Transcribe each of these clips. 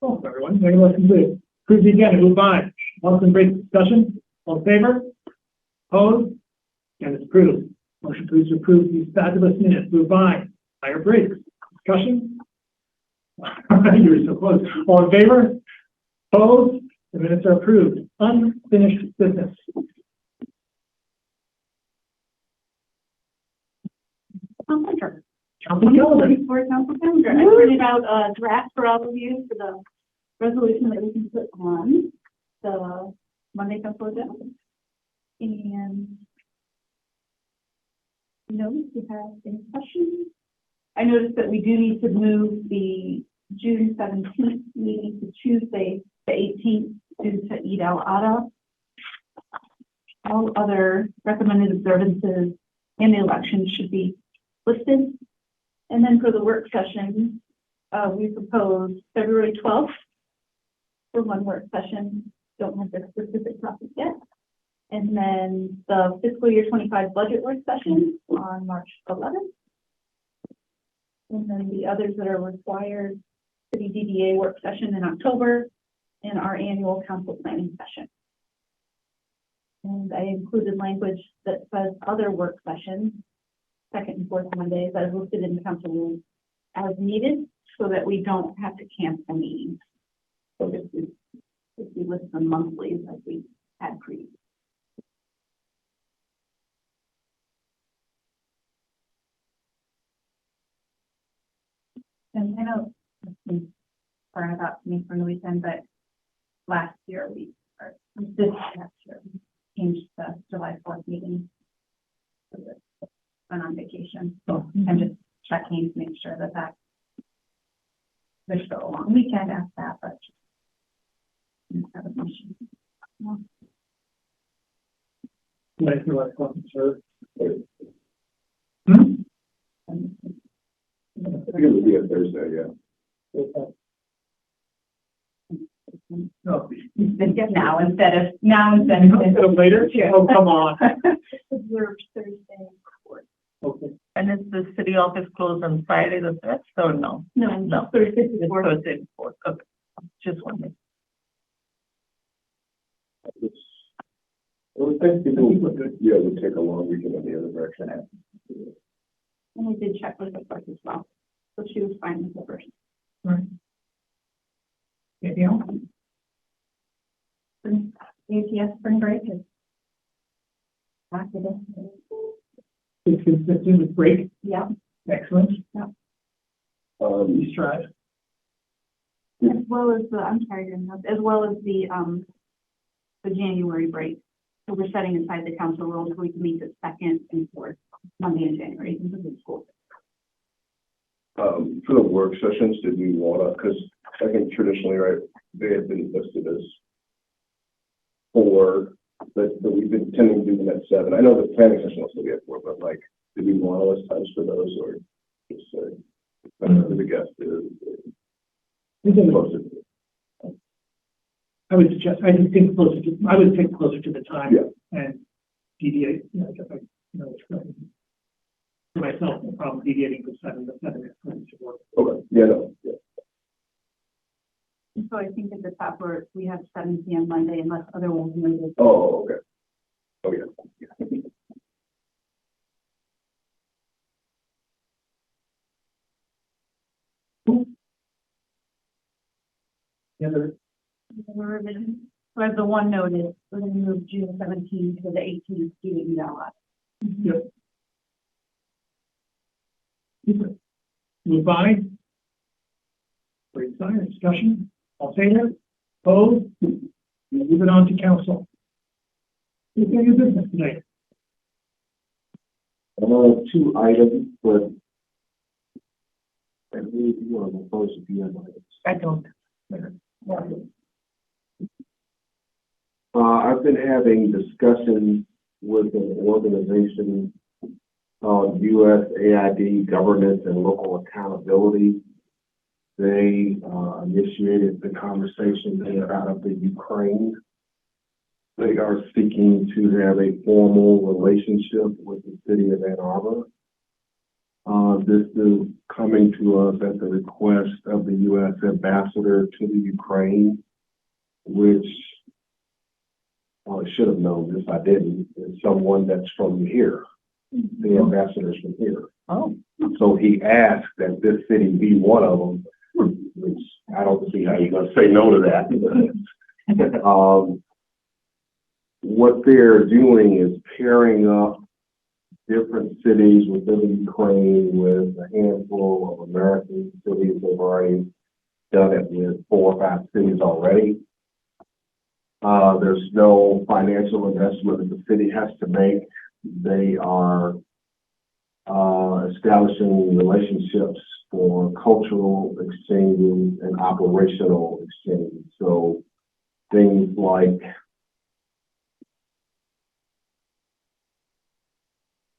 Cool, everyone. Any motion to approve the agenda? Move on. Motion break discussion. All in favor? Opposed? And it's approved. Motion please to approve these fabulous minutes. Move on. Higher breaks. Discussion? You're so close. All in favor? Opposed? The minutes are approved. Unfinished business. Calendar. Council calendar. For council calendar. I printed out a draft for all of you for the resolution that we can put on the Monday council agenda. And if you have any questions. I noticed that we do need to move the June 17th meeting to Tuesday, the 18th, due to Eid al-Adha. All other recommended observances in the election should be listed. And then for the work session, we propose February 12th for one work session. Don't have the specific topic yet. And then the fiscal year 25 budget work session on March 11th. And then the others that are required, city DDA work session in October and our annual council planning session. And I included language that says other work sessions, second and fourth Mondays, as listed in the council rules as needed, so that we don't have to cancel meetings. So this is, if we list them monthly as we had previously. And I know it's brought about to me from the weekend, but last year we changed the July 4th meeting. Went on vacation. Oh. I'm just checking to make sure that there's still a long weekend after that, but Nice, you like something, sir? I think it would be a Thursday, yeah. No. now instead of Later? Oh, come on. observed Thursday. Okay. And is the city office closed on Friday the 5th or no? No, Thursday It's before. Thursday before. Okay. Just wondering. I would think people would take a long weekend in the other direction. And we did check with the clerk as well, so she was fine with the first. Right. Anything else? ATS spring break is back to this. It's consistent with break. Yeah, Excellent. Um, Strive. as well as the, I'm sorry, as well as the January break. So we're setting aside the council rules so we can meet the second and fourth Monday in January into the school. for the work sessions, did we want to, because I think traditionally, right, they have been listed as 4, but we've been tending to do them at 7. I know the planning session will still be at 4, but like, did we want to list times for those, or just say, I don't know who the guest is? Closer to it. I would suggest, I would think closer to the time. Yeah. And deviate, it's good. For myself, no problem deviating to 7, but 7 is going to work. Okay, yeah, no, yeah. And so I think at the top where we have 7 p.m. Monday unless otherwise noted. Oh, okay. Oh, yeah. The other, Revision. So I have the one noted, we're going to move June 17th to the 18th student gala. yep. Move by. Great sign, discussion, all in favor, opposed, move it on to council. Who's going to do business today? 2 items, but I believe you want to propose a few items. I don't. I've been having discussions with an organization called USAID Governance and Local Accountability. They initiated the conversation. They are out of the Ukraine. They are seeking to have a formal relationship with the city of Ann Arbor. This is coming to us at the request of the U.S. ambassador to the Ukraine, which I should have known this, I didn't. It's someone that's from here. The ambassador's from here. Oh, So he asked that this city be one of them, which I don't see how you're going to say no to that. What they're doing is pairing up different cities within the Ukraine with a handful of American cities. They've already done it with 4 or 5 cities already. There's no financial investment that the city has to make. They are establishing relationships for cultural exchanges and operational exchanges. So things like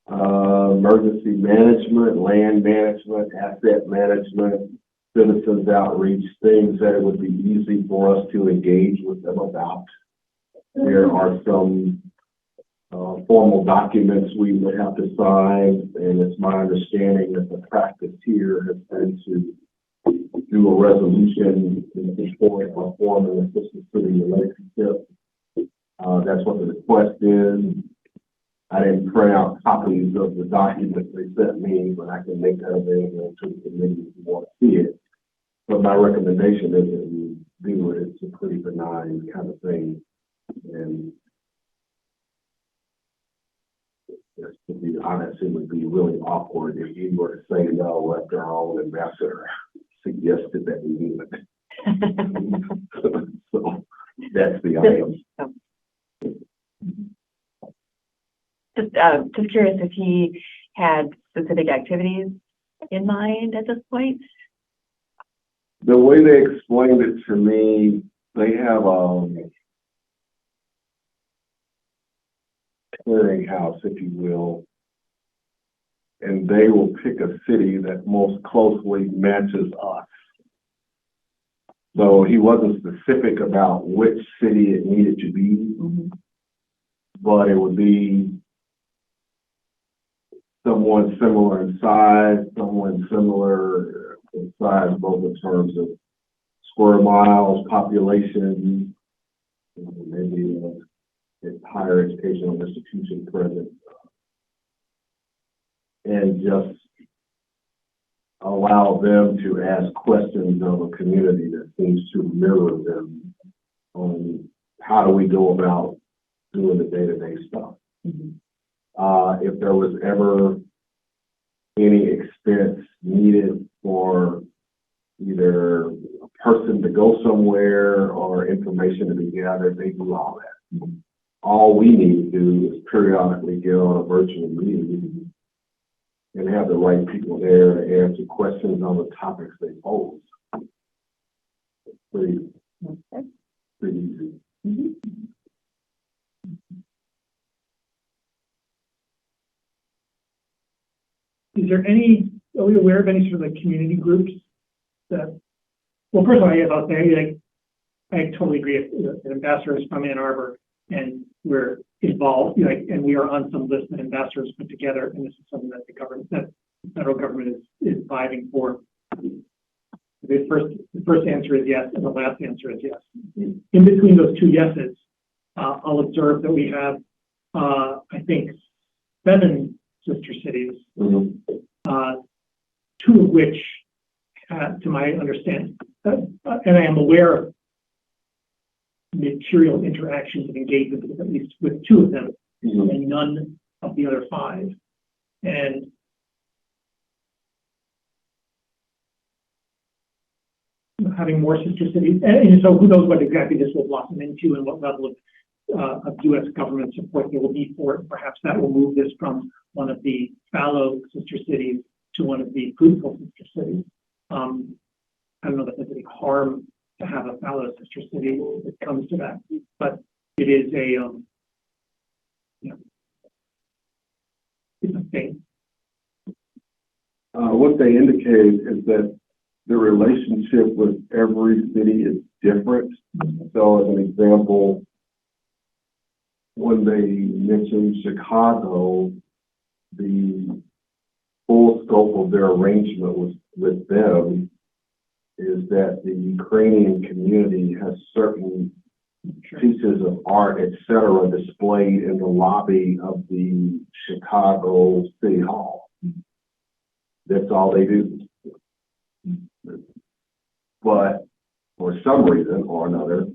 emergency management, land management, asset management, citizens outreach, things that it would be easy for us to engage with them about. There are some formal documents we would have to sign, and it's my understanding that the practice here has been to do a resolution in support of forming a sister-city relationship. That's what the request is. I didn't print out copies of the documents they sent me, but I can make that available to the committee if you want to see it. But my recommendation is that we do it. It's a pretty benign kind of thing. And just to be honest, it would be really awkward if you were to say no after our own ambassador suggested that we do it. So that's the item. Just curious if he had specific activities in mind at this point. The way they explained it to me, they have a clearinghouse, if you will, and they will pick a city that most closely matches us. So he wasn't specific about which city it needed to be, but it would be someone similar in size, someone similar in size, both in terms of square miles, population, maybe a higher educational institution present, and just allow them to ask questions of a community that seems to mirror them on how do we go about doing the day-to-day stuff. If there was ever any expense needed for either a person to go somewhere or information to be gathered, they do all that. All we need to do is periodically get on a virtual meeting and have the right people there to answer questions on the topics they pose. It's pretty easy. Is there any, are we aware of any sort of like community groups that, well, first of all, I'll say, I totally agree. If an ambassador is from Ann Arbor and we're involved, and we are on some list that ambassadors put together, and this is something that the federal government is vying for. The first answer is yes, and the last answer is yes. In between those two yeses, I'll observe that we have, I think, 7 sister cities, 2 of which, to my understanding, and I am aware of material interactions and engagement with at least with 2 of them, and none of the other 5. And having more sister cities, and so who knows what exactly this will blossom into and what level of U.S. government support there will be for it. Perhaps that will move this from one of the fallow sister cities to one of the fruitful sister cities. I don't know that there's any harm to have a fallow sister city if it comes to that, but it is a, it's a thing. What they indicate is that the relationship with every city is different. So as an example, when they mentioned Chicago, the full scope of their arrangement with them is that the Ukrainian community has certain pieces of art, et cetera, displayed in the lobby of the Chicago City Hall. That's all they do. But for some reason or another,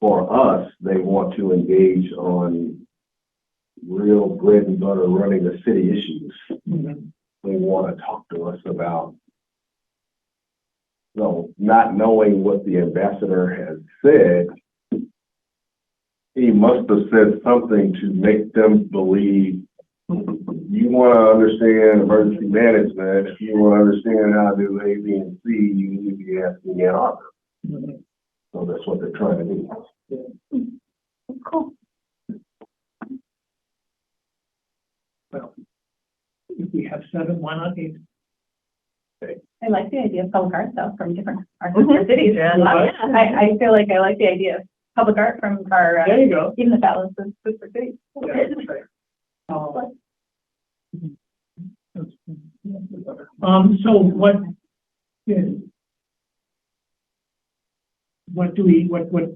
for us, they want to engage on real bread and butter running the city issues. Mhm. They want to talk to us about, not knowing what the ambassador has said. He must have said something to make them believe you want to understand emergency management. If you want to understand how to do A, B, and C, you need to be asking Ann Arbor. Mhm. So that's what they're trying to do. Cool. Well, if we have 7, why not 8? I like the idea of public art though, from different our Mhm. sister cities. Yeah. I feel like I like the idea of public art from our, There you go. even the balance of sister cities. Yeah, that's right. So what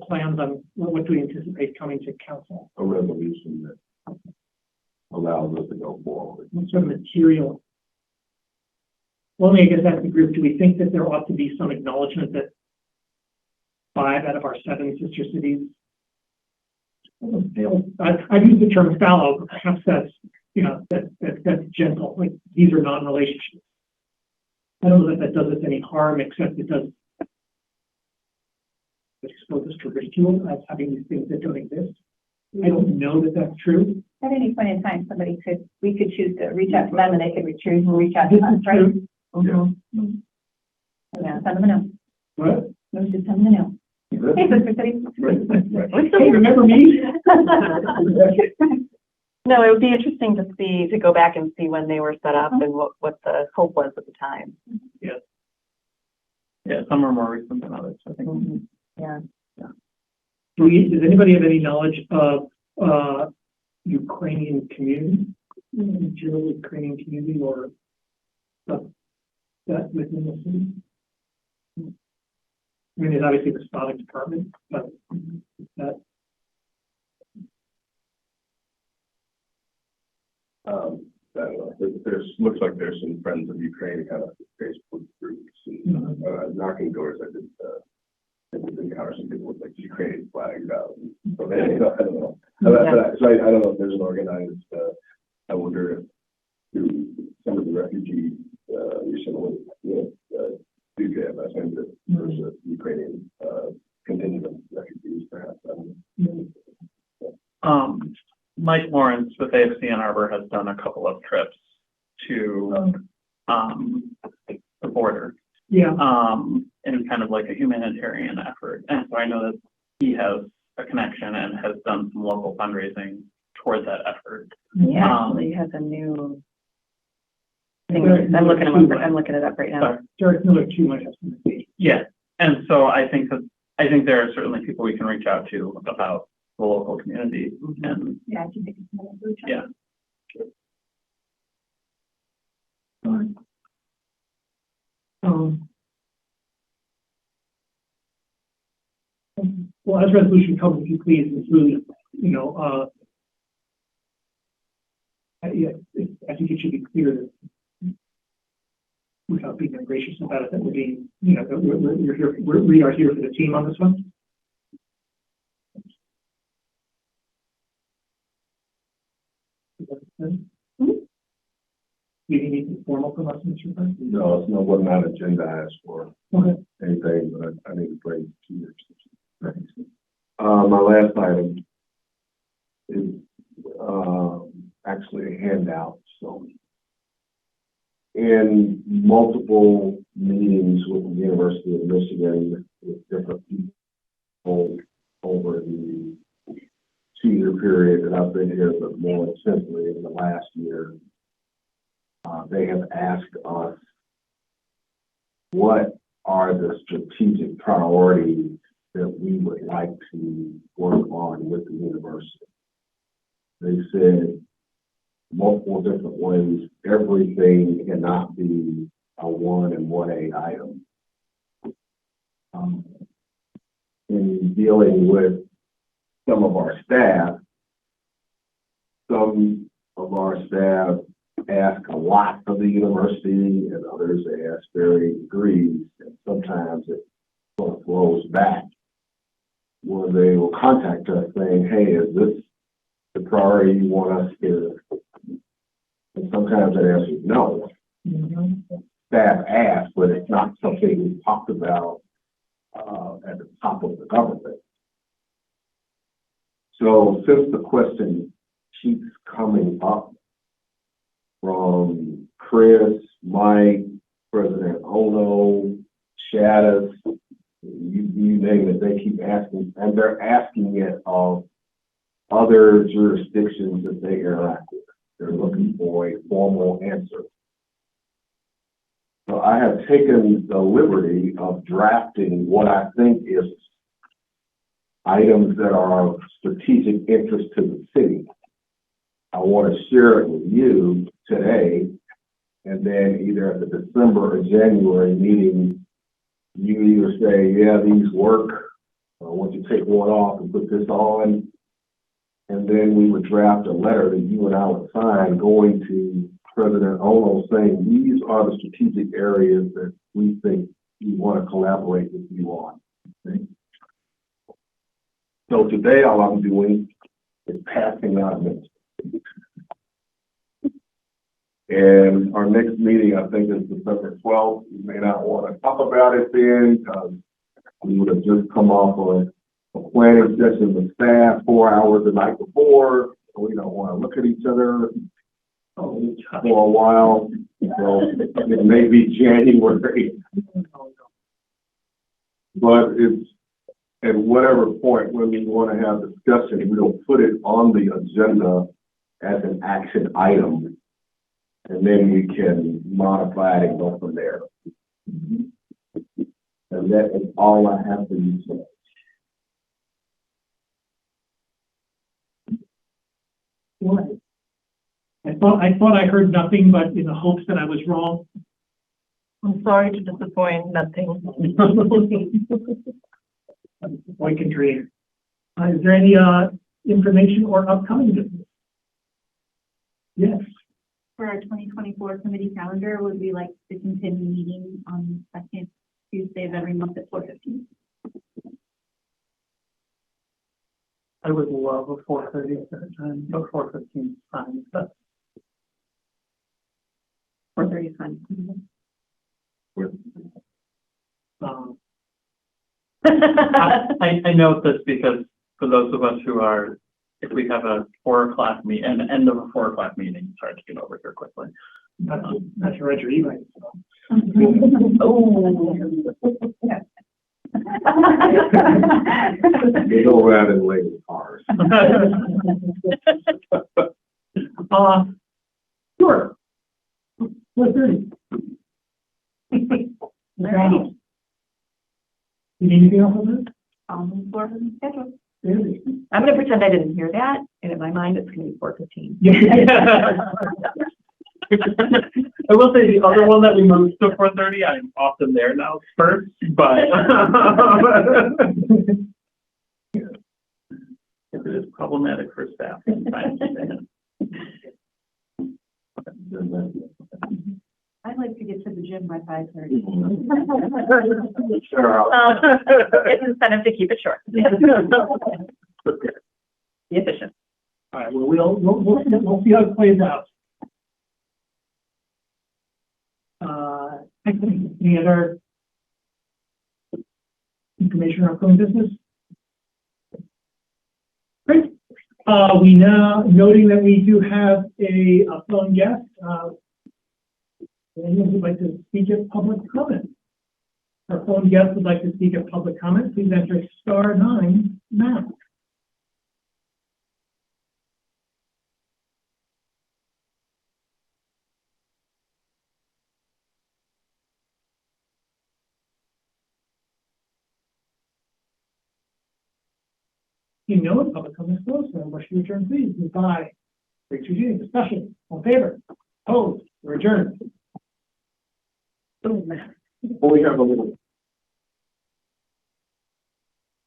plans on, what do we anticipate coming to council? A resolution that allows us to go forward. What sort of material? Well, I guess that's the group. Do we think that there ought to be some acknowledgement that 5 out of our 7 sister cities? I've used the term fallow, but perhaps that's, that's gentle, like these are non-relationships. I don't know that does us any harm, except it does expose us to ridicule as having these things that don't exist. I don't know that that's true. At any point in time, we could choose to reach out to them and they could choose to reach out to This us, is right? true. Yeah. Yeah, send them a note. What? We should send them a note. Hey, sister cities. Hey, remember me? No, it would be interesting to see, to go back and see when they were set up and what the hope was at the time. Yeah, some are more recent than others, I think. Yeah. Does anybody have any knowledge of Ukrainian community? General Ukrainian community or that within the city? I mean, there's obviously the Slavic department, but that. I don't know. Looks like there's some Friends of Ukraine kind of Facebook groups and knocking doors. I did encounter some people with like Ukrainian flags out. So I don't know. So I don't know if there's an organized. I wonder if through some of the refugee recently, do have I think that there's a Ukrainian contingent of refugees, perhaps. I don't know. Mike Lawrence with AFC Ann Arbor has done a couple of trips to the border. Yeah. In kind of like a humanitarian effort. And so I know that he has a connection and has done some local fundraising toward that effort. He actually has a new thing. Derek I'm looking Miller, it up right now. Derek Miller too might have some. Yeah, and so I think there are certainly people we can reach out to about the local community and Yeah, I can think of some of those. yeah. Well, as resolution comes, if you please include, I think it should be clear that without being gracious about it, that we're being, that we're here, we are here for the team on this one. Do you need anything formal from us, Mr. President? No, it's wasn't not agendized for Okay. anything, but I need to play 2 years. My last item is actually a handout. So, in multiple meetings with the University of Michigan with different people over the 2-year period that I've been here, but more intensely in the last year, they have asked us what are the strategic priorities that we would like to work on with the university. They said multiple different ways everything cannot be a 1 and 1A item. In dealing with some of our staff, some of our staff ask a lot of the university and others ask varying degrees, and sometimes it sort of flows back where they will contact us saying, hey, is this the priority you want us to? And sometimes the answer is no. Staff asks, but it's not something we talked about at the top of the government. So since the question keeps coming up from Chris, Mike, President Ono, Shaddis, you name it, they keep asking, and they're asking it of other jurisdictions that they interact with. They're looking for a formal answer. So I have taken the liberty of drafting what I think is items that are of strategic interest to the city. I want to share it with you today, and then either at the December or January meeting, you either say, yeah, these work, or I want you to take one off and put this on, and then we would draft a letter that you and I would sign going to President Ono saying, these are the strategic areas that we think we want to collaborate with you on. Okay? So today, all I'm doing is passing out minutes. And our next meeting, I think, is December 12th. You may not want to talk about it then, because we would have just come off of a planning session with staff 4 hours the night before. So we don't want to look at each other for a while. So it may be January. But it's at whatever point when we want to have discussion, we'll put it on the agenda as an action item. And then we can modify it and go from there. And that is all I have for you today. What? I thought I heard nothing, but in the hopes that I was wrong. I'm sorry to disappoint, nothing. Boy can dream. Is there any information or upcoming business? Yes. For our 2024 committee calendar, would we like to continue meeting on the second Tuesday of every month at 4:15? I would love a 4:30 at that time, but 4:15 is fine. But 4:30 is fine. I note this because for those of us who are, if we have a 4 o'clock meeting, and the end of a 4 o'clock meeting, it's hard to get over here quickly. That's your red email. They go around in lane cars. Sure. 4:30. Alright. You need anything else on this? I'll move forward with the schedule. Really? I'm gonna pretend I didn't hear that, and in my mind, it's gonna be 4:15. I will say the other one that we moved to 4:30, I'm often there now first, but if it is problematic for staff, then fine. I'd like to get to the gym by 5:30. Sure. It's incentive to keep it short. Be efficient. All right, well, we'll see how it plays out. Any other information or upcoming business? Great. We now, noting that we do have a phone guest, anyone who'd like to speak at public comment? Our phone guest would like to speak at public comment, please enter *9 now. You know it, public comment is closed, so motion to adjourn, please. Moved by Rachel G. Discussion. All in favor? Opposed? We're adjourned. Well, we have a little